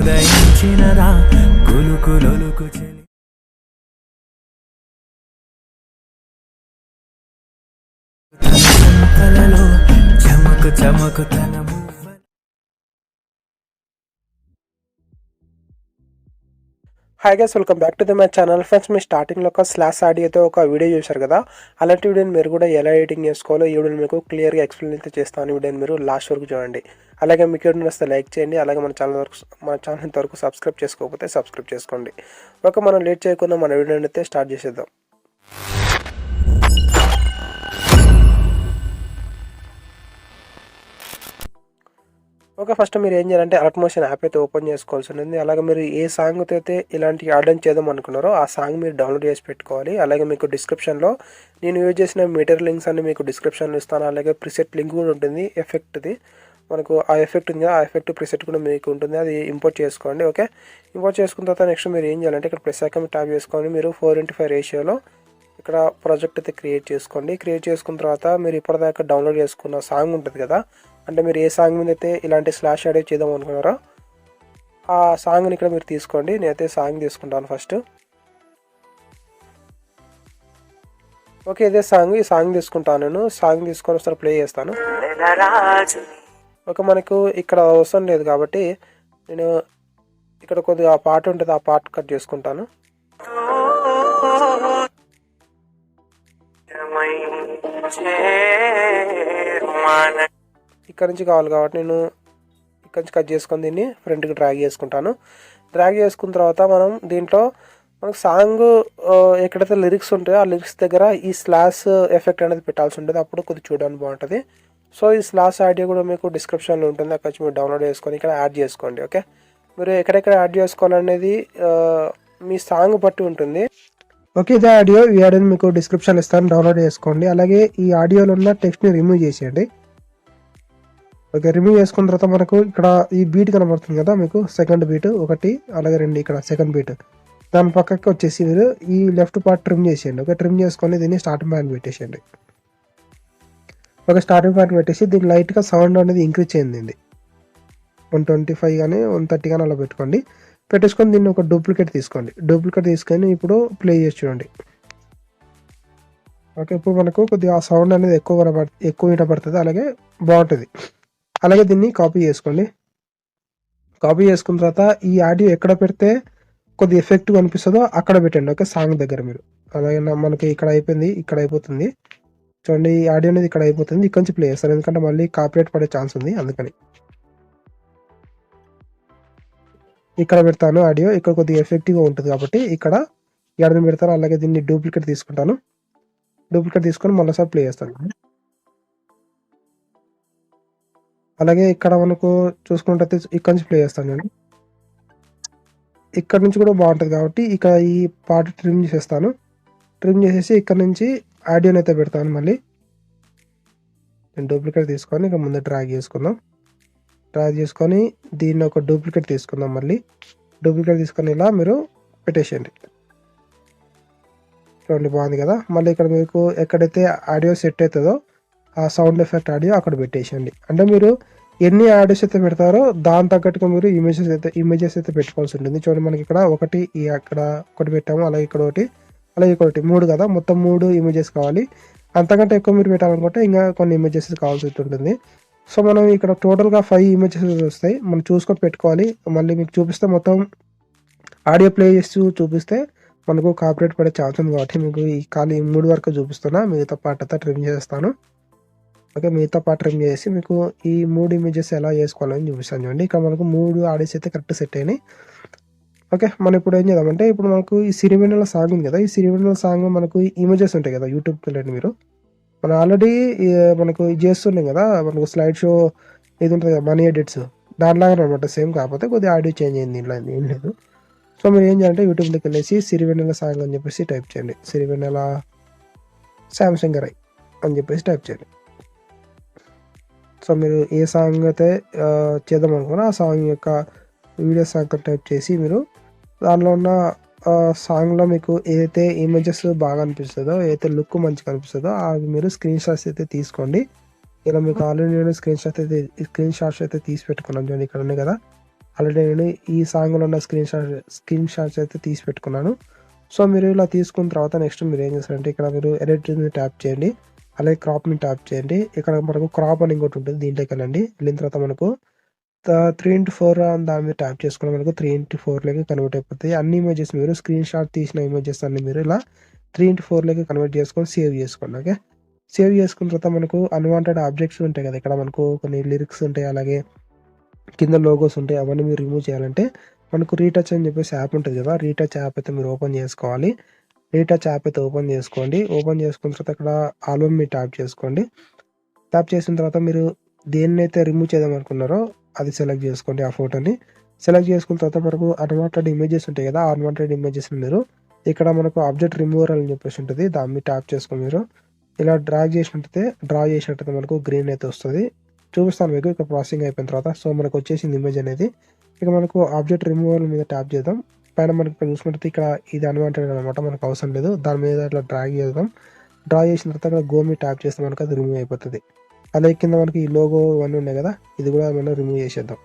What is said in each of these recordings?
ఉదయించినరా కులుకులొలుకు చెలి తన సంతలలో చమకు చమకు తన మువ్వలు. Hi guys, welcome back to my channel. Friends, మీరు స్టార్టింగ్లో ఒక స్లాష్ ఆడియోతో ఒక వీడియో చూశారు కదా. అలాంటి వీడియోని మీరు కూడా ఎలా ఎడిటింగ్ చేసుకోవాలో ఈ వీడియోని మీకు క్లియర్గా ఎక్స్ప్లెయిన్ అయితే చేస్తాను. వీడియోని మీరు లాస్ట్ వరకు చూడండి. అలాగే మీకు వీడియో వస్తే లైక్ చేయండి. అలాగే మన ఛానల్ ఇంతవరకు సబ్స్క్రైబ్ చేసుకోకపోతే సబ్స్క్రైబ్ చేసుకోండి. ఓకే, మనం లేట్ చేయకుండా మన వీడియోని అయితే స్టార్ట్ చేసేద్దాం. ఓకే, ఫస్ట్ మీరు ఏం చేయాలంటే అలర్ట్ మోషన్ యాప్ అయితే ఓపెన్ చేసుకోవాల్సి ఉంటుంది. అలాగే మీరు ఏ సాంగ్ అయితే ఇలాంటి ఆర్డర్ చేద్దాం అనుకున్నారో ఆ సాంగ్ మీరు డౌన్లోడ్ చేసి పెట్టుకోవాలి. అలాగే మీకు డిస్క్రిప్షన్లో నేను యూజ్ చేసిన మీటర్ లింక్స్ అన్ని మీకు డిస్క్రిప్షన్లో ఇస్తాను. అలాగే ప్రిసెట్ లింక్ కూడా ఉంటుంది, ఎఫెక్ట్ది. మనకు ఆ ఎఫెక్ట్ ఉంది, ఆ ఎఫెక్ట్ ప్రిసెట్ కూడా మీకు ఉంటుంది, అది ఇంపోర్ట్ చేసుకోండి. ఓకే, ఇంపోర్ట్ చేసుకున్న తర్వాత నెక్స్ట్ మీరు ఏం చేయాలంటే ఇక్కడ ప్రెస్ ఐకాన్ ట్యాప్ చేసుకొని మీరు 4:5 రేషియోలో ఇక్కడ ప్రాజెక్ట్ అయితే క్రియేట్ చేసుకోండి. క్రియేట్ చేసుకున్న తర్వాత మీరు ఇప్పటిదాకా డౌన్లోడ్ చేసుకున్న సాంగ్ ఉంటుంది కదా, అంటే మీరు ఏ సాంగ్ మీద అయితే ఇలాంటి స్లాష్ ఆడియో చేద్దాం అనుకున్నారో ఆ సాంగ్ని ఇక్కడ మీరు తీసుకోండి. నేనైతే సాంగ్ తీసుకుంటాను ఫస్ట్. ఓకే, ఇదే సాంగ్, ఈ సాంగ్ తీసుకుంటాను. నేను సాంగ్ తీసుకొని వస్తాను, ప్లే చేస్తాను. ఓకే, మనకు ఇక్కడ అవసరం లేదు కాబట్టి నేను ఇక్కడ కొద్దిగా ఆ పాట ఉంటుంది, ఆ పాట కట్ చేసుకుంటాను. ఇక్కడ నుంచి కావాలి కాబట్టి నేను ఇక్కడ నుంచి కట్ చేసుకొని దీన్ని ఫ్రంట్కి డ్రాగ్ చేసుకుంటాను. డ్రాగ్ చేసుకున్న తర్వాత మనం దీంట్లో మనకు సాంగ్ ఎక్కడైతే లిరిక్స్ ఉంటాయో ఆ లిరిక్స్ దగ్గర ఈ స్లాష్ ఎఫెక్ట్ అనేది పెట్టాల్సి ఉంటుంది, అప్పుడు కొద్దిగా చూడడానికి బాగుంటుంది. సో ఈ స్లాష్ ఆడియో కూడా మీకు డిస్క్రిప్షన్లో ఉంటుంది, అక్కడ నుంచి మీరు డౌన్లోడ్ చేసుకొని ఇక్కడ యాడ్ చేసుకోండి. ఓకే, మీరు ఎక్కడెక్కడ యాడ్ చేసుకోవాలనేది మీ సాంగ్ బట్టి ఉంటుంది. ఓకే, ఇదే ఆడియో, ఈ ఆడియోని మీకు డిస్క్రిప్షన్ ఇస్తాను, డౌన్లోడ్ చేసుకోండి. అలాగే ఈ ఆడియోలో ఉన్న టెక్స్ట్ని రిమూవ్ చేసేయండి. ఓకే, రిమూవ్ చేసుకున్న తర్వాత మనకు ఇక్కడ ఈ బీట్ కనబడుతుంది కదా మీకు, సెకండ్ బీట్ ఒకటి, అలాగే రెండు ఇక్కడ సెకండ్ బీట్, దాని పక్కకి వచ్చేసి మీరు ఈ లెఫ్ట్ పార్ట్ ట్రిమ్ చేసేయండి. ఓకే, ట్రిమ్ చేసుకొని దీన్ని స్టార్టింగ్ పాయింట్ పెట్టేసేయండి. ఓకే, స్టార్టింగ్ పాయింట్ పెట్టేసి దీన్ని లైట్గా సౌండ్ అనేది ఇంక్రీజ్ చేయండి. 125 కానీ 130 కానీ అలా పెట్టుకోండి. పెట్టేసుకొని దీన్ని ఒక డూప్లికేట్ తీసుకోండి. డూప్లికేట్ తీసుకొని ఇప్పుడు ప్లే చేసి చూడండి. ఓకే, ఇప్పుడు మనకు కొద్దిగా ఆ సౌండ్ అనేది ఎక్కువ వినపడుతుంది, అలాగే బాగుంటుంది. అలాగే దీన్ని కాపీ చేసుకోండి. కాపీ చేసుకున్న తర్వాత ఈ ఆడియో ఎక్కడ పెడితే కొద్ది ఎఫెక్టివ్ అనిపిస్తుందో అక్కడ పెట్టండి. ఓకే, సాంగ్ దగ్గర మీరు. అలాగే మనకి ఇక్కడ అయిపోయింది, ఇక్కడ అయిపోతుంది చూడండి. ఈ ఆడియో అనేది ఇక్కడ అయిపోతుంది, ఇక్కడ నుంచి ప్లే చేస్తారు, ఎందుకంటే మళ్ళీ కాపీరైట్ పడే ఛాన్స్ ఉంది, అందుకని ఇక్కడ పెడతాను ఆడియో. ఇక్కడ కొద్దిగా ఎఫెక్టివ్గా ఉంటుంది కాబట్టి ఇక్కడ ఈ ఆడియో పెడతాను. అలాగే దీన్ని డూప్లికేట్ తీసుకుంటాను. డూప్లికేట్ తీసుకొని మళ్ళీసారి ప్లే చేస్తాను. అలాగే ఇక్కడ మనకు చూసుకుంటే ఇక్కడ నుంచి ప్లే చేస్తాను నేను. ఇక్కడ నుంచి కూడా బాగుంటుంది కాబట్టి ఇక ఈ పార్ట్ ట్రిమ్ చేసేస్తాను. ట్రిమ్ చేసేసి ఇక్కడ నుంచి ఆడియోని అయితే పెడతాను. మళ్ళీ నేను డూప్లికేట్ తీసుకొని ఇక ముందు డ్రాగ్ చేసుకుందాం. డ్రాగ్ చేసుకొని దీన్ని ఒక డూప్లికేట్ తీసుకుందాం. మళ్ళీ డూప్లికేట్ తీసుకొని ఇలా మీరు పెట్టేసేయండి. చూడండి, బాగుంది కదా. మళ్ళీ ఇక్కడ మీకు ఎక్కడైతే ఆడియో సెట్ అవుతుందో ఆ సౌండ్ ఎఫెక్ట్ ఆడియో అక్కడ పెట్టేసేయండి. అంటే మీరు ఎన్ని ఆడియోస్ అయితే పెడతారో దాని తగ్గట్టుగా మీరు ఇమేజెస్ అయితే పెట్టుకోవాల్సి ఉంటుంది. చూడండి, మనకి ఇక్కడ ఒకటి, అక్కడ ఒకటి పెట్టాము, అలాగే ఇక్కడ ఒకటి, అలాగే ఇక్కడ ఒకటి, 3 కదా, మొత్తం 3 ఇమేజెస్ కావాలి. అంతకంటే ఎక్కువ మీరు పెట్టాలనుకుంటే ఇంకా కొన్ని ఇమేజెస్ కావాల్సి ఉంటుంది. సో మనం ఇక్కడ టోటల్గా 5 ఇమేజెస్ వస్తాయి, మనం చూసుకొని పెట్టుకోవాలి. మళ్ళీ మీకు చూపిస్తే మొత్తం ఆడియో ప్లే చేస్తూ చూపిస్తే మనకు కాపీరైట్ పడే ఛాన్స్ ఉంది కాబట్టి మీకు ఈ ఖాళీ 3 వరకు చూపిస్తున్నా, మిగతా పార్ట్ అంతా ట్రిమ్ చేస్తాను. ఓకే, మిగతా పార్ట్ ట్రిమ్ చేసి మీకు ఈ 3 ఇమేజెస్ ఎలా చేసుకోవాలని చూపిస్తాను. చూడండి, ఇక్కడ మనకు 3 ఆడియోస్ అయితే కరెక్ట్ సెట్ అయినాయి. ఓకే, మనం ఇప్పుడు ఏం చేద్దామంటే ఇప్పుడు మనకు ఈ సిరివెన్నెల సాంగ్ ఉంది కదా, ఈ సిరివెన్నెల సాంగ్ మనకు ఇమేజెస్ ఉంటాయి కదా, యూట్యూబ్కి వెళ్ళండి మీరు. మనం ఆల్రెడీ మనకు చేస్తున్నాం కదా, మనకు స్లైడ్ షో ఇది ఉంటుంది కదా, మనీ ఎడిట్స్, దానిలాగా అనమాట, సేమ్. కాకపోతే కొద్దిగా ఆడియో చేంజ్ అయింది, దీంట్లో ఏం లేదు. సో మీరు ఏం చేయాలంటే యూట్యూబ్లోకి వెళ్ళేసి సిరివెన్నెల సాంగ్ అని చెప్పేసి టైప్ చేయండి. సిరివెన్నెల శాంసంగ్ రై అని చెప్పేసి టైప్ చేయండి. సో మీరు ఏ సాంగ్ అయితే చేద్దాం అనుకున్నా ఆ సాంగ్ యొక్క వీడియో సాంగ్ టైప్ చేసి మీరు దానిలో ఉన్న సాంగ్లో మీకు ఏదైతే ఇమేజెస్ బాగా అనిపిస్తుందో, ఏదైతే లుక్ మంచిగా అనిపిస్తుందో అవి మీరు స్క్రీన్ షాట్స్ అయితే తీసుకోండి. ఇలా మీకు ఆల్రెడీ నేను స్క్రీన్ షాట్స్ అయితే తీసి పెట్టుకున్నాను. చూడండి, ఇక్కడ ఉన్నాయి కదా, ఆల్రెడీ నేను ఈ సాంగ్లో ఉన్న స్క్రీన్ షాట్స్ అయితే తీసి పెట్టుకున్నాను. సో మీరు ఇలా తీసుకున్న తర్వాత నెక్స్ట్ మీరు ఏం చేస్తారంటే ఇక్కడ మీరు ఎడిట్ని ట్యాప్ చేయండి, అలాగే క్రాప్ని ట్యాప్ చేయండి. ఇక్కడ మనకు క్రాప్ అని ఇంకోటి ఉంటుంది, దీంట్లోకి వెళ్ళండి. వెళ్ళిన తర్వాత మనకు 3:4 అని దాని మీద ట్యాప్ చేసుకుని మనకు 3:4 కన్వర్ట్ అయిపోతాయి. అన్ని ఇమేజెస్ మీరు స్క్రీన్ షాట్ తీసిన ఇమేజెస్ అన్ని మీరు ఇలా 3:4 కన్వర్ట్ చేసుకొని సేవ్ చేసుకోండి. ఓకే, సేవ్ చేసుకున్న తర్వాత మనకు అన్వాంటెడ్ ఆబ్జెక్ట్స్ ఉంటాయి కదా, ఇక్కడ మనకు కొన్ని లిరిక్స్ ఉంటాయి, అలాగే కింద లోగోస్ ఉంటాయి. అవన్నీ మీరు రిమూవ్ చేయాలంటే మనకు రీటచ్ అని చెప్పేసి యాప్ ఉంటుంది కదా, రీటచ్ యాప్ అయితే మీరు ఓపెన్ చేసుకోవాలి. రీటచ్ యాప్ అయితే ఓపెన్ చేసుకోండి. ఓపెన్ చేసుకున్న తర్వాత అక్కడ ఆల్బమ్ మీద ట్యాప్ చేసుకోండి. ట్యాప్ చేసిన తర్వాత మీరు దేన్నైతే రిమూవ్ చేద్దాం అనుకున్నారో అది సెలెక్ట్ చేసుకోండి. ఆ ఫోటోని సెలెక్ట్ చేసుకున్న తర్వాత మనకు అన్వాంటెడ్ ఇమేజెస్ ఉంటాయి కదా, అన్వాంటెడ్ ఇమేజెస్ని మీరు ఇక్కడ మనకు ఆబ్జెక్ట్ రిమూవర్ అని చెప్పేసి ఉంటుంది, దాని మీద ట్యాప్ చేసుకొని మీరు ఇలా డ్రా చేసినట్టయితే మనకు గ్రీన్ అయితే వస్తుంది. చూపిస్తాను మీకు ఇక్కడ ప్రాసెసింగ్ అయిపోయిన తర్వాత. సో మనకు వచ్చేసింది ఇమేజ్ అనేది. ఇక మనకు ఆబ్జెక్ట్ రిమూవర్ మీద ట్యాప్ చేద్దాం. పైన మనకి ఇక్కడ చూసుకుంటే ఇక్కడ ఇది అన్వాంటెడ్ అనమాట, మనకు అవసరం లేదు. దాని మీద ఇట్లా డ్రాగ్ చేద్దాం. డ్రా చేసిన తర్వాత ఇక్కడ గో మీద ట్యాప్ చేస్తే మనకు అది రిమూవ్ అయిపోతుంది. అలాగే కింద మనకి ఈ లోగో ఇవన్నీ ఉన్నాయి కదా, ఇది కూడా మనం రిమూవ్ చేసేద్దాం.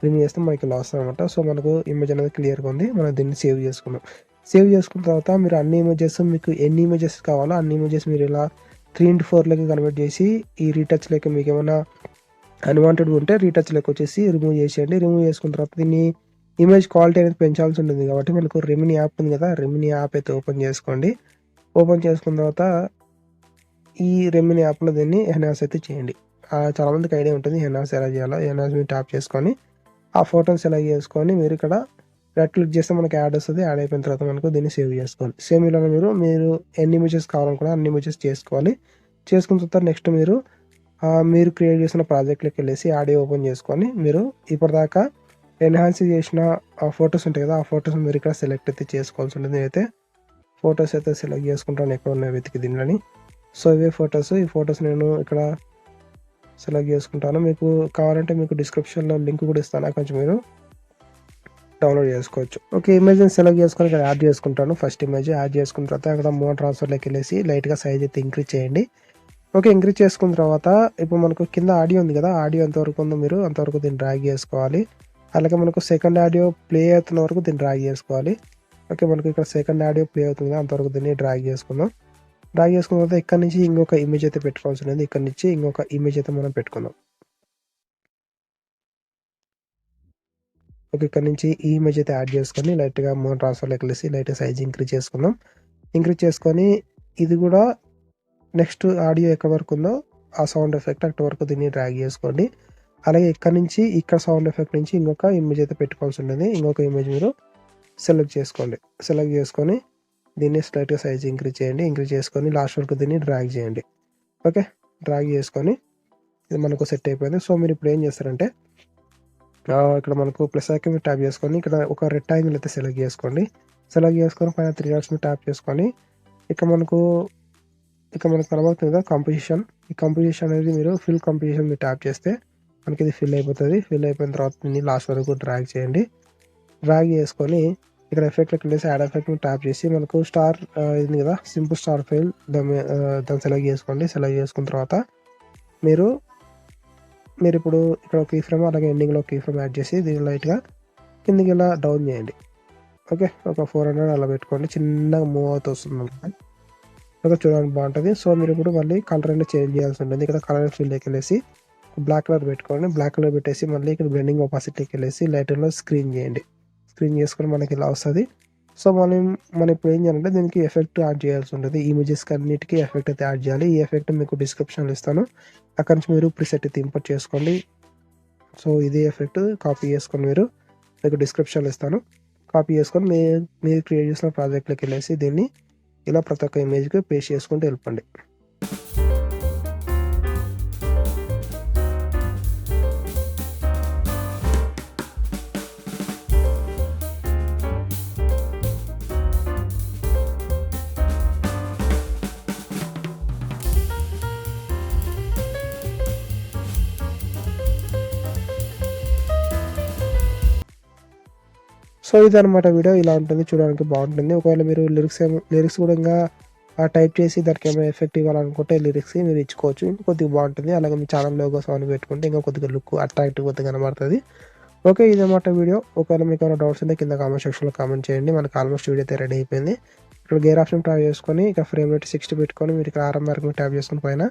రిమూవ్ చేస్తే మనకి లాస్ అనమాట. సో మనకు ఇమేజ్ అనేది క్లియర్గా ఉంది. మనం దీన్ని సేవ్ చేసుకున్నాం. సేవ్ చేసుకున్న తర్వాత మీరు అన్ని ఇమేజెస్, మీకు ఎన్ని ఇమేజెస్ కావాలో అన్ని ఇమేజెస్ మీరు ఇలా 3:4 కన్వర్ట్ చేసి ఈ రీటచ్లోకి మీకు ఏమైనా అన్వాంటెడ్ ఉంటే రీటచ్లోకి వచ్చేసి రిమూవ్ చేసేయండి. రిమూవ్ చేసుకున్న తర్వాత దీన్ని ఇమేజ్ క్వాలిటీ అనేది పెంచాల్సి ఉంటుంది కాబట్టి మనకు రెమినీ యాప్ ఉంది కదా, రెమినీ యాప్ అయితే ఓపెన్ చేసుకోండి. ఓపెన్ చేసుకున్న తర్వాత ఈ రెమినీ యాప్లో దీన్ని ఎన్హాన్స్ అయితే చేయండి. చాలామందికి ఐడియా ఉంటుంది ఎన్హాన్స్ ఎలా చేయాలో. ఎన్హాన్స్ మీరు ట్యాప్ చేసుకొని ఆ ఫోటోని సెలెక్ట్ చేసుకొని మీరు ఇక్కడ రైట్ క్లిక్ చేస్తే మనకి యాడ్ వస్తుంది. యాడ్ అయిపోయిన తర్వాత మనకు దీన్ని సేవ్ చేసుకోవాలి. సేమ్ ఇలా మీరు ఎన్ని ఇమేజెస్ కావాలనుకున్నా అన్ని ఇమేజెస్ చేసుకోవాలి. చేసుకున్న తర్వాత నెక్స్ట్ మీరు క్రియేట్ చేసిన ప్రాజెక్ట్లోకి వెళ్ళేసి ఆడియో ఓపెన్ చేసుకొని మీరు ఇప్పటిదాకా ఎన్హాన్స్ చేసిన ఆ ఫొటోస్ ఉంటాయి కదా, ఆ ఫొటోస్ మీరు ఇక్కడ సెలెక్ట్ అయితే చేసుకోవాల్సి ఉంటుంది. నేనైతే ఫొటోస్ అయితే సెలెక్ట్ చేసుకుంటాను ఎక్కడ ఉన్నాయి వెతికి దీనిలోని. సో ఇవే ఫొటోస్, ఈ ఫొటోస్ నేను ఇక్కడ సెలెక్ట్ చేసుకుంటాను. మీకు కావాలంటే మీకు డిస్క్రిప్షన్లో లింక్ కూడా ఇస్తాను, అక్కడ నుంచి మీరు డౌన్లోడ్ చేసుకోవచ్చు. ఓకే, ఇమేజ్ని సెలెక్ట్ చేసుకొని ఇక్కడ యాడ్ చేసుకుంటాను. ఫస్ట్ ఇమేజ్ యాడ్ చేసుకున్న తర్వాత అక్కడ మోడ్ ట్రాన్స్ఫర్లోకి వెళ్ళేసి లైట్గా సైజ్ అయితే ఇంక్రీజ్ చేయండి. ఓకే, ఇంక్రీజ్ చేసుకున్న తర్వాత ఇప్పుడు మనకు కింద ఆడియో ఉంది కదా, ఆడియో ఎంతవరకు ఉందో మీరు అంతవరకు దీన్ని డ్రాగ్ చేసుకోవాలి. అలాగే మనకు సెకండ్ ఆడియో ప్లే అవుతున్న వరకు దీన్ని డ్రాగ్ చేసుకోవాలి. ఓకే, మనకు ఇక్కడ సెకండ్ ఆడియో ప్లే అవుతుంది కదా, అంతవరకు దీన్ని డ్రాగ్ చేసుకుందాం. డ్రాగ్ చేసుకున్న తర్వాత ఇక్కడ నుంచి ఇంకొక ఇమేజ్ అయితే పెట్టుకోవాల్సి ఉంటుంది. ఇక్కడ నుంచి ఇంకొక ఇమేజ్ అయితే మనం పెట్టుకుందాం. ఓకే, ఇక్కడ నుంచి ఈ ఇమేజ్ అయితే యాడ్ చేసుకొని లైట్గా మోడ్ ట్రాన్స్ఫర్లోకి వెళ్ళేసి లైట్గా సైజ్ ఇంక్రీజ్ చేసుకుందాం. ఇంక్రీజ్ చేసుకొని ఇది కూడా నెక్స్ట్ ఆడియో ఎక్కడ వరకు ఉందో ఆ సౌండ్ ఎఫెక్ట్ అక్కడ వరకు దీన్ని డ్రాగ్ చేసుకోండి. అలాగే ఇక్కడ నుంచి ఇక్కడ సౌండ్ ఎఫెక్ట్ నుంచి ఇంకొక ఇమేజ్ అయితే పెట్టుకోవాల్సి ఉంటుంది. ఇంకొక ఇమేజ్ మీరు సెలెక్ట్ చేసుకోండి. సెలెక్ట్ చేసుకొని దీన్ని స్లైట్గా సైజ్ ఇంక్రీజ్ చేయండి. ఇంక్రీజ్ చేసుకొని లాస్ట్ వరకు దీన్ని డ్రాగ్ చేయండి. ఓకే, డ్రాగ్ చేసుకొని ఇది మనకు సెట్ అయిపోయింది. సో మీరు ఇప్పుడు ఏం చేస్తారంటే ఇక్కడ మనకు ప్లస్ ఐకాన్ ట్యాప్ చేసుకొని ఇక్కడ ఒక రెక్టాంగిల్ అయితే సెలెక్ట్ చేసుకోండి. సెలెక్ట్ చేసుకొని పైన 3 డాట్స్ ట్యాప్ చేసుకొని ఇక్కడ మనకు కనబడుతుంది కదా కంపోజిషన్. ఈ కంపోజిషన్ అనేది మీరు ఫిల్ కంపోజిషన్ మీరు ట్యాప్ చేస్తే మనకి ఇది ఫిల్ అయిపోతుంది. ఫిల్ అయిపోయిన తర్వాత దీన్ని లాస్ట్ వరకు డ్రాగ్ చేయండి. డ్రాగ్ చేసుకొని ఇక్కడ ఎఫెక్ట్లోకి వెళ్ళేసి యాడ్ ఎఫెక్ట్ ట్యాప్ చేసి మనకు స్టార్ ఇది కదా సింపుల్ స్టార్ ఫైల్ దాన్ని సెలెక్ట్ చేసుకోండి. సెలెక్ట్ చేసుకున్న తర్వాత మీరు ఇప్పుడు ఇక్కడ ఒక కీ ఫ్రేమ్ అలాగే ఎండింగ్లో కీ ఫ్రేమ్ యాడ్ చేసి దీన్ని లైట్గా కిందికి ఇలా డౌన్ చేయండి. ఓకే, ఒక 400 అలా పెట్టుకోండి. చిన్నగా మూవ్ అవుతూ వస్తుంది, ఓకే, చూడడానికి బాగుంటుంది. సో మీరు ఇప్పుడు మళ్ళీ కలర్ అనేది చేంజ్ చేయాల్సి ఉంటుంది. ఇక్కడ కలర్ ఫీల్డ్కి వెళ్ళేసి బ్లాక్ కలర్ పెట్టుకోండి. బ్లాక్ కలర్ పెట్టేసి మళ్ళీ ఇక్కడ బ్లెండింగ్ ఆపాసిటీకి వెళ్ళేసి లైటర్లో స్క్రీన్ చేయండి. స్క్రీన్ చేసుకొని మనకి ఇలా వస్తుంది. సో మనం ఇప్పుడు ఏం చేయాలంటే దీనికి ఎఫెక్ట్ యాడ్ చేయాల్సి ఉంటుంది. ఇమేజెస్కి అన్నిటికీ ఎఫెక్ట్ అయితే యాడ్ చేయాలి. ఈ ఎఫెక్ట్ మీకు డిస్క్రిప్షన్లో ఇస్తాను, అక్కడ నుంచి మీరు ప్రీసెట్ అయితే ఇంపోర్ట్ చేసుకోండి. సో ఇదే ఎఫెక్ట్ కాపీ చేసుకొని మీకు డిస్క్రిప్షన్లో ఇస్తాను, కాపీ చేసుకొని మీరు క్రియేట్ చేసిన ప్రాజెక్ట్లోకి వెళ్ళేసి దీన్ని ఇలా ప్రతి ఒక్క ఇమేజ్కి పేస్ట్ చేసుకుంటూ వెళ్ళిపోండి. సో ఇదనమాట వీడియో. ఇలా ఉంటుంది, చూడడానికి బాగుంటుంది. ఒకవేళ మీరు లిరిక్స్ కూడా ఇంకా టైప్ చేసి దానికి ఏమైనా ఎఫెక్ట్ ఇవ్వాలనుకుంటే లిరిక్స్ మీరు ఇచ్చుకోవచ్చు, ఇంకా కొద్దిగా బాగుంటుంది. అలాగే మీ ఛానల్ లోగోస్ అవన్నీ పెట్టుకుంటే ఇంకా కొద్దిగా లుక్ అట్రాక్టివ్ కొద్దిగా కనబడుతుంది. ఓకే, ఇదన్నమాట వీడియో. ఒకవేళ మీకు ఏమైనా డౌట్స్ ఉంటే కింద కామెంట్ సెక్షన్లో కామెంట్ చేయండి. మనకు ఆల్మోస్ట్ వీడియో అయితే రెడీ అయిపోయింది. ఇక్కడ గేర్ ఆప్షన్ ట్యాప్ చేసుకొని ఇక ఫ్రేమ్ రేట్ 60 పెట్టుకొని మీరు ఇక్కడ ఆర్ఎం మార్క్ ట్యాప్ చేసుకుని పైన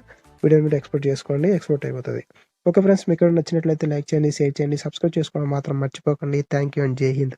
వీడియోని మీరు ఎక్స్పోర్ట్ చేసుకోండి. ఎక్స్పోర్ట్ అయిపోతుంది. ఓకే ఫ్రెండ్స్, మీకు నచ్చినట్లయితే లైక్ చేయండి, షేర్ చేయండి, సబ్స్క్రైబ్ చేసుకోవడం మాత్రం మర్చిపోకండి. థ్యాంక్ యూ అండ్ జై హింద్.